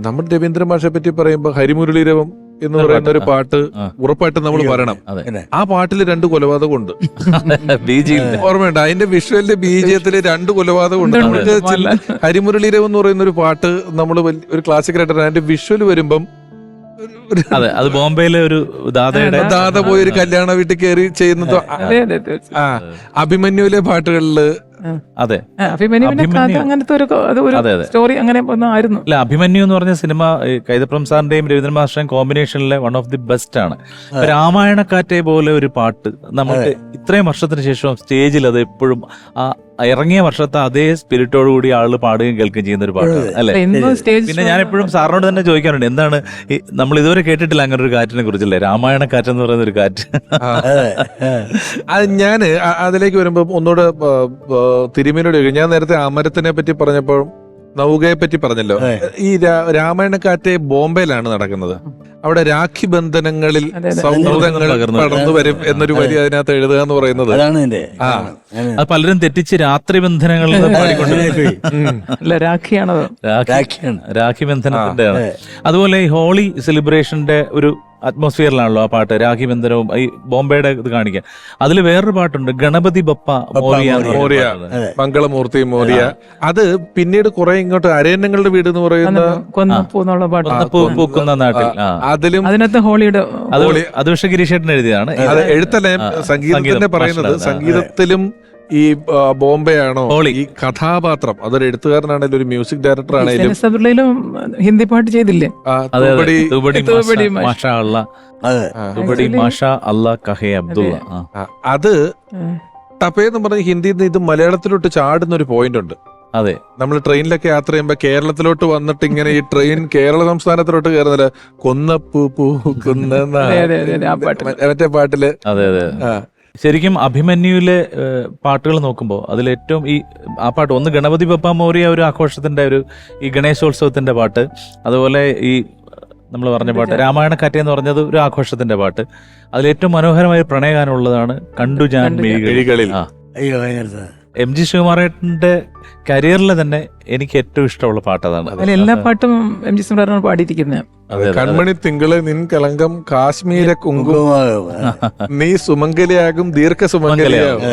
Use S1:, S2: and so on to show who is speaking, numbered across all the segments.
S1: നമ്മൾ രവീന്ദ്ര മാഷെ പറ്റി പറയുമ്പോ ഹരിമുരളീരവം എന്ന് പറയുന്ന ഒരു പാട്ട് ഉറപ്പായിട്ടും നമ്മൾ പറയണം. ആ പാട്ടില് 2 കൊലപാതകം ഉണ്ട്. ഓർമ്മയുണ്ട്? അതിന്റെ വിഷ്വലിന്റെ ബീജത്തില് 2 കൊലപാതകം ഉണ്ട്. നമുക്ക് ഹരിമുരളീരവം എന്ന് പറയുന്ന ഒരു പാട്ട് നമ്മൾ ഒരു ക്ലാസിക്കലായിട്ട് അതിന്റെ വിഷ്വൽ വരുമ്പം
S2: അത് ബോംബെയിലെ ഒരു
S1: ദാദ പോയി ഒരു കല്യാണ വീട്ടിൽ കയറി ചെയ്യുന്നത്. അഭിമന്യുവിലെ പാട്ടുകളില്
S2: അതെ
S3: അങ്ങനത്തെ ഒരു സ്റ്റോറി അങ്ങനെ ആയിരുന്നു.
S2: അല്ല, അഭിമന്യു എന്ന് പറഞ്ഞ സിനിമ കൈതപ്രം സാറിന്റെയും രവീന്ദ്ര മാസ്റ്ററുടെയും കോമ്പിനേഷനിലെ വൺ ഓഫ് ദി ബെസ്റ്റ് ആണ്. രാമായണക്കാറ്റെ പോലെ ഒരു പാട്ട് നമുക്ക് ഇത്രയും വർഷത്തിന് ശേഷം സ്റ്റേജിൽ അത് എപ്പോഴും ആ ഇറങ്ങിയ വർഷത്തെ അതേ സ്പിരിറ്റോട് കൂടി ആളുകൾ പാടുകയും കേൾക്കുകയും ചെയ്യുന്ന ഒരു പാട്ടാണ് അല്ലെ. പിന്നെ ഞാൻ എപ്പോഴും സാറിനോട് തന്നെ ചോദിക്കാറുണ്ട്, എന്താണ് നമ്മൾ ഇതുവരെ കേട്ടിട്ടില്ല അങ്ങനെ ഒരു കാറ്റിനെ കുറിച്ചല്ലേ, രാമായണക്കാറ്റ് എന്ന് പറയുന്ന ഒരു കാറ്റ്.
S1: അത് ഞാൻ അതിലേക്ക് വരുമ്പോ ഒന്നുകൂടെ തിരുമേനോട് ഞാൻ നേരത്തെ അമരത്തിനെ പറ്റി പറഞ്ഞപ്പോൾ നൗകയെ പറ്റി പറഞ്ഞല്ലോ. ഈ രാമായണക്കാറ്റ് ബോംബെയിലാണ് നടക്കുന്നത്. അവിടെ രാഖി ബന്ധനങ്ങളിൽ സൗഹൃദങ്ങൾ പടർന്നു വരും എന്നൊരു വരി അതിനകത്ത് എഴുതുക എന്ന് പറയുന്നത്
S2: അത് പലരും തെറ്റിച്ച് രാത്രി ബന്ധനങ്ങൾ രാഖി ബന്ധനത്തിന്റെ ആണ്. അതുപോലെ ഈ ഹോളി സെലിബ്രേഷന്റെ ഒരു അറ്റ്മോസ്ഫിയറിലാണല്ലോ ആ പാട്ട്, രാഖി ബന്ധനവും ഈ ബോംബെയുടെ ഇത് കാണിക്കാൻ. അതിൽ വേറൊരു പാട്ടുണ്ട്, ഗണപതി ബപ്പ മോറിയ,
S1: മംഗളമൂർത്തി മോറിയ. അത് പിന്നീട് കുറെ ഇങ്ങോട്ട് അരയന്നങ്ങളുടെ വീട് എന്ന് പറയുന്ന
S2: പൂക്കുന്ന നാട്ടിൽ
S1: അതിലും
S3: അതിനകത്ത് ഹോളിയുടെ
S2: അത് പക്ഷെ ഗിരീഷേട്ടൻ എഴുതിയതാണ്.
S1: എഴുത്തല്ലേ സംഗീതത്തിന്റെ പറയുന്നത്. സംഗീതത്തിലും ഈ ബോംബെ ആണോ ഈ കഥാപാത്രം, അതൊരു എഴുത്തുകാരനാണെങ്കിലും ഒരു മ്യൂസിക് ഡയറക്ടർ ആണെങ്കിലും
S3: ഹിന്ദി പാട്ട് ചെയ്തില്ലേ,
S1: അത് ടപ്പേന്ന് പറഞ്ഞ ഹിന്ദിയിൽ നിന്ന് ഇത് മലയാളത്തിലോട്ട് ചാടുന്ന ഒരു പോയിന്റ് ഉണ്ട്.
S2: അതെ,
S1: നമ്മൾ ട്രെയിനിലൊക്കെ യാത്ര ചെയ്യുമ്പോ കേരളത്തിലോട്ട് വന്നിട്ട് ഇങ്ങനെ ഈ ട്രെയിൻ കേരള സംസ്ഥാനത്തിലോട്ട് കയറുന്നില്ല, കൊന്നപ്പൂ പൂക്കുന്ന മറ്റേ പാട്ടില്.
S2: അതെ അതെ, ശരിക്കും അഭിമന്യുവിലെ പാട്ടുകൾ നോക്കുമ്പോൾ അതിലേറ്റവും ആ പാട്ട് ഒന്ന് ഗണപതി ബപ്പ മോറിയ ഒരു ആഘോഷത്തിന്റെ ഈ ഗണേശോത്സവത്തിന്റെ പാട്ട്, അതുപോലെ ഈ നമ്മൾ പറഞ്ഞ പാട്ട് രാമായണക്കാറ്റ് എന്ന് പറഞ്ഞത് ഒരു ആഘോഷത്തിന്റെ പാട്ട്. അതിലേറ്റവും മനോഹരമായ പ്രണയഗാനം ഉള്ളതാണ് കണ്ടു ഞാൻ മിഴികളിൽ. എം ജി ശ്രീകുമാരേട്ടന്റെ കരിയറിലെ തന്നെ എനിക്ക് ഏറ്റവും ഇഷ്ടമുള്ള പാട്ട് അതാണ്.
S3: എല്ലാ പാട്ടും എം ജി ശ്രീകുമാരൻ പാടിയിരിക്കുന്നത്.
S1: കൺമണി തിങ്കള് നിൻ കളങ്കം കാശ്മീര കുങ്കുമം നീ സുമംഗലിയാകും ദീർഘ സുമംഗലിയാകും.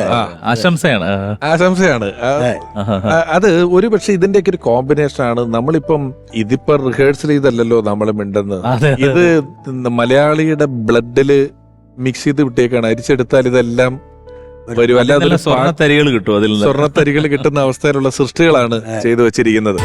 S1: ആശംസയാണ്. അത് ഒരു പക്ഷെ ഇതിന്റെയൊക്കെ ഒരു കോമ്പിനേഷൻ ആണ്. നമ്മളിപ്പം ഇതിപ്പോ റിഹേഴ്സൽ ചെയ്തല്ലോ നമ്മൾ മിണ്ടെന്ന്. ഇത് മലയാളിയുടെ ബ്ലഡില് മിക്സ് ചെയ്ത് വിട്ടേക്കാണ്. അരിച്ചെടുത്താൽ ഇതെല്ലാം വരും. അല്ലാതെ
S2: സ്വർണ്ണത്തരികൾ കിട്ടും.
S1: സ്വർണ്ണത്തരികൾ കിട്ടുന്ന അവസ്ഥയിലുള്ള സൃഷ്ടികളാണ് ചെയ്തു വെച്ചിരിക്കുന്നത്.